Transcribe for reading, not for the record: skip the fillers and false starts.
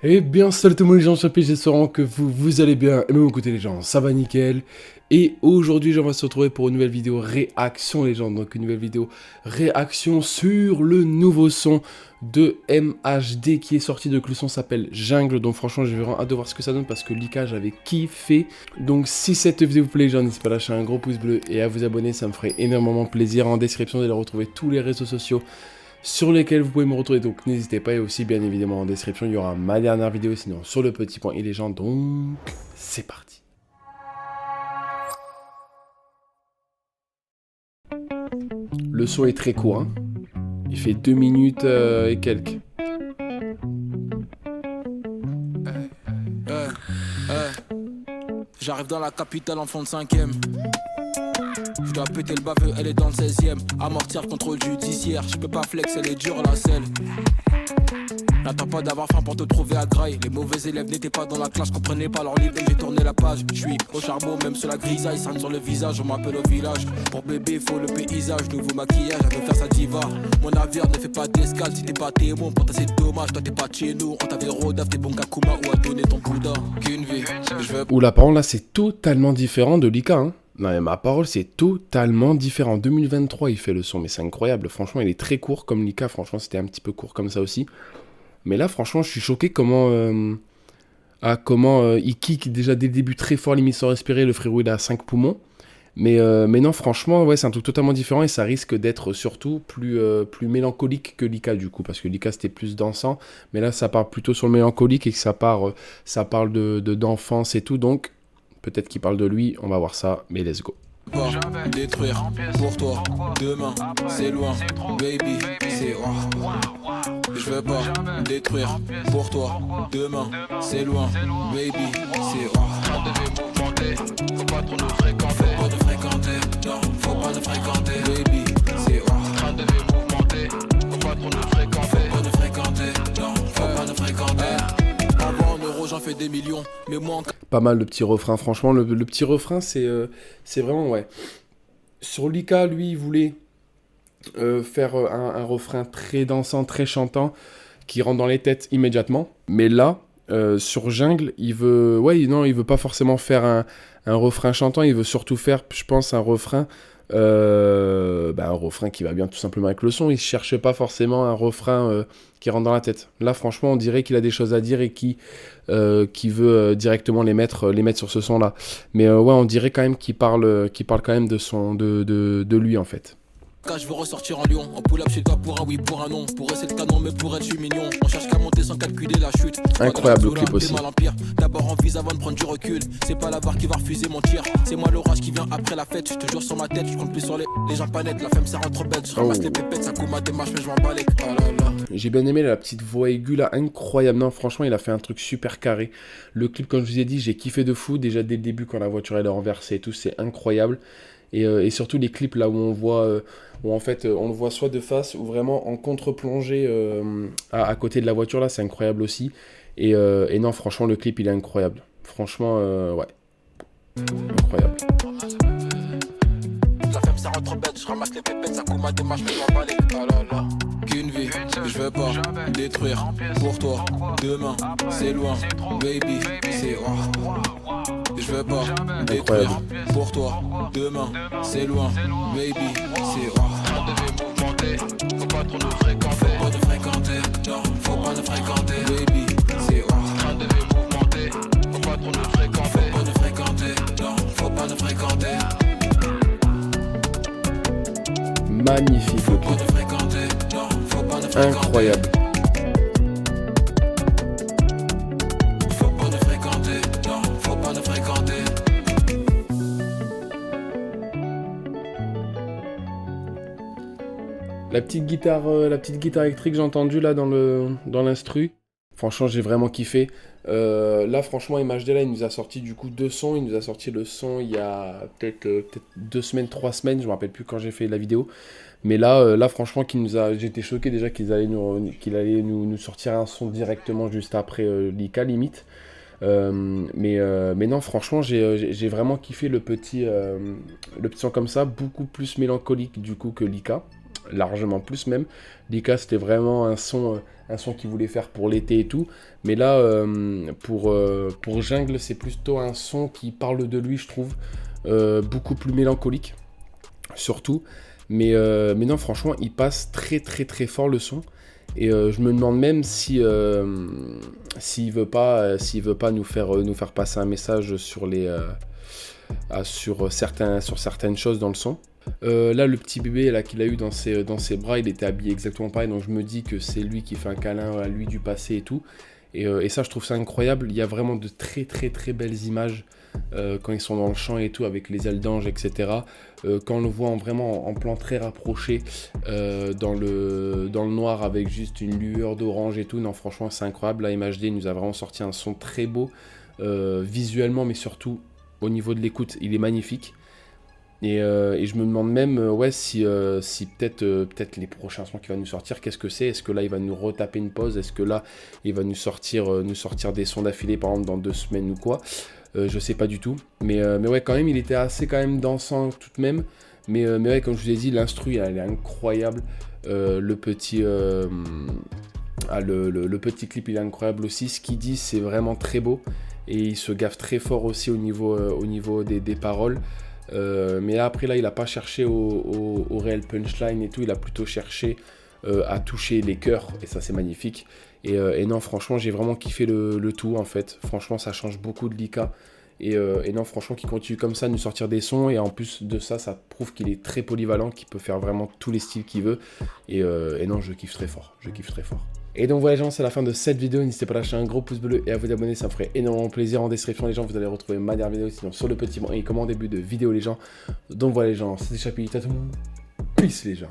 Eh bien, salut tout le monde les gens, j'espère que vous allez bien. Et même écoutez les gens, ça va nickel. Et aujourd'hui, on va se retrouver pour une nouvelle vidéo réaction les gens. Donc une nouvelle vidéo réaction sur le nouveau son de MHD qui est sorti. Donc le son s'appelle Jungle. Donc franchement, j'ai vraiment hâte de voir ce que ça donne parce que Lika, j'avais kiffé. Donc si cette vidéo vous plaît les gens, n'hésitez pas à lâcher un gros pouce bleu et à vous abonner, ça me ferait énormément plaisir. En description, vous allez retrouver tous les réseaux sociaux sur lesquels vous pouvez me retrouver, donc n'hésitez pas, et aussi bien évidemment en description il y aura ma dernière vidéo, sinon sur le petit point et les gens, donc c'est parti. Le son est très court, hein. Il fait 2 minutes et quelques. J'arrive dans la capitale en fond de 5ème. Je dois péter le baveux, elle est dans le 16ème. Amortir contrôle judiciaire, je peux pas flex, elle est dure la selle. N'attends pas d'avoir faim pour te trouver à graille. Les mauvais élèves n'étaient pas dans la classe, comprenaient pas leur livre, j'ai tourné la page. Je suis au charbon, même sur la grisaille, ça sur le visage, on m'appelle au village. Pour bébé, faut le paysage, nouveau maquillage, elle veut faire sa diva. Mon navire ne fait pas d'escale, si t'es pas témoin, pour toi c'est dommage, toi t'es pas de chez nous. On t'avait rodaf, t'es bon Kakuma ou à donner ton Bouddha. Qu'une vie, je veux. Ouh, la parole là c'est totalement différent de Lika, hein. Non mais ma parole c'est totalement différent. 2023 il fait le son, mais c'est incroyable. Franchement il est très court comme Lika, franchement c'était un petit peu court comme ça aussi. Mais là franchement je suis choqué comment il kick déjà dès le début très fort, limite sans respirer. Le frérot il a 5 poumons. Mais non franchement ouais c'est un truc totalement différent et ça risque d'être surtout plus mélancolique que Lika du coup. Parce que Lika c'était plus dansant. Mais là ça part plutôt sur le mélancolique et que ça parle d'enfance et tout. Donc peut-être qu'il parle de lui, on va voir ça, mais let's go. Pas détruire pour toi, demain c'est loin, baby c'est je veux pas détruire pour toi, demain c'est loin, baby c'est on devait mouvementer, faut pas trop nous fréquenter. Faut pas nous fréquenter, non, faut pas nous fréquenter, baby c'est on devait mouvementer, faut pas trop nous fréquenter. Faut pas nous fréquenter, non, faut pas nous fréquenter. Avant en euros j'en fais des millions, mais moi en Pas mal le petit refrain, franchement, le petit refrain, c'est vraiment, ouais. Sur Lika, lui, il voulait faire un refrain très dansant, très chantant, qui rentre dans les têtes immédiatement. Mais là, sur Jungle, il veut, ouais, non, il veut pas forcément faire un refrain chantant, il veut surtout faire, je pense, un refrain qui va bien tout simplement avec le son. Il cherche pas forcément un refrain qui rentre dans la tête. Là, franchement, on dirait qu'il a des choses à dire et qui veut directement les mettre sur ce son-là. Mais ouais, on dirait quand même qu'il parle quand même de lui en fait. Quand je veux ressortir en Lyon, on pull up chez toi pour un oui, pour un non. Pour essayer le canon, mais pour être, je suis mignon. On cherche qu'à monter sans calculer la chute. Incroyable le clip aussi. D'abord en vise avant de prendre du recul. C'est pas la barre qui va refuser mon tir. C'est moi l'orage qui vient après la fête. Je te jure sur ma tête, je compte plus sur les gens pas nets. La femme ça rentre bête. Je ramasse les pépettes, ça coûte ma démarche, mais je m'en bats les. Oh là là. J'ai bien aimé la petite voix aiguë là, incroyable. Non, franchement, il a fait un truc super carré. Le clip, comme je vous ai dit, j'ai kiffé de fou. Déjà dès le début, quand la voiture elle est renversée et tout, c'est incroyable. Et surtout les clips là où on voit, où en fait on le voit soit de face ou vraiment en contre-plongée à côté de la voiture là, c'est incroyable aussi. Et non, franchement, le clip il est incroyable. Franchement, ouais, incroyable. La femme ça rentre bête, je ramasse les pépettes, ça coûte ma démarche, mais je m'en bats les. Oh là là. Qu'une vie, je veux pas détruire pour toi, demain c'est loin, baby c'est je veux pas détruire pour toi, demain c'est loin, baby c'est on devait mouvementer, faut pas trop nous fréquenter. Faut pas nous fréquenter, non, faut pas nous fréquenter, baby c'est on devait mouvementer, faut pas trop nous fréquenter. Faut pas nous fréquenter, non, faut pas nous fréquenter. Magnifique le clip. Incroyable. Faut pas nous fréquenter, non, faut pas nous fréquenter. La petite guitare électrique j'ai entendu là dans l'instru. Franchement j'ai vraiment kiffé. Là franchement MHD là il nous a sorti du coup 2 sons. Il nous a sorti le son il y a peut-être 2 semaines, 3 semaines. Je me rappelle plus quand j'ai fait la vidéo. Mais là franchement j'étais choqué déjà qu'il allait nous sortir un son directement juste après Lika limite. Mais non franchement j'ai vraiment kiffé le petit son comme ça, beaucoup plus mélancolique du coup que Lika. largement plus même. Lika, c'était vraiment un son qu'il voulait faire pour l'été et tout. Mais là, pour Jungle, c'est plutôt un son qui parle de lui, je trouve, beaucoup plus mélancolique, surtout. Mais non, franchement, il passe très très très fort le son. Et je me demande même s'il veut pas nous faire passer un message sur certaines choses dans le son. Là, le petit bébé là qu'il a eu dans ses bras, il était habillé exactement pareil, donc je me dis que c'est lui qui fait un câlin à lui du passé et tout. Et ça, je trouve ça incroyable. Il y a vraiment de très très très belles images quand ils sont dans le champ et tout, avec les ailes d'ange, etc. Quand on le voit vraiment en plan très rapproché, dans le noir avec juste une lueur d'orange et tout, non, franchement, c'est incroyable. La MHD nous a vraiment sorti un son très beau, visuellement, mais surtout au niveau de l'écoute, il est magnifique. Et je me demande même si peut-être les prochains sons qu'il va nous sortir, qu'est-ce que c'est? Est-ce que là il va nous retaper une pause? Est-ce que là il va nous sortir des sons d'affilée par exemple dans 2 semaines ou quoi? Je sais pas du tout. Mais ouais, quand même il était assez quand même dansant tout de même. Mais ouais, comme je vous ai dit, l'instru elle est incroyable. Le petit clip il est incroyable aussi. Ce qu'il dit c'est vraiment très beau. Et il se gaffe très fort aussi au niveau des paroles. Mais là, après, il n'a pas cherché au réel punchline et tout, il a plutôt cherché à toucher les cœurs, et ça c'est magnifique. Et non, franchement, j'ai vraiment kiffé le tout en fait. Franchement, ça change beaucoup de Lika. Et non, franchement, qu'il continue comme ça, de nous sortir des sons, et en plus de ça, ça prouve qu'il est très polyvalent, qu'il peut faire vraiment tous les styles qu'il veut. Et non, je kiffe très fort, Et donc voilà les gens, c'est la fin de cette vidéo, n'hésitez pas à lâcher un gros pouce bleu et à vous abonner, ça me ferait énormément plaisir. En description les gens, vous allez retrouver ma dernière vidéo, sinon sur le petit banc et comme en début de vidéo les gens. Donc voilà les gens, c'était Chapi, tout le monde, peace les gens.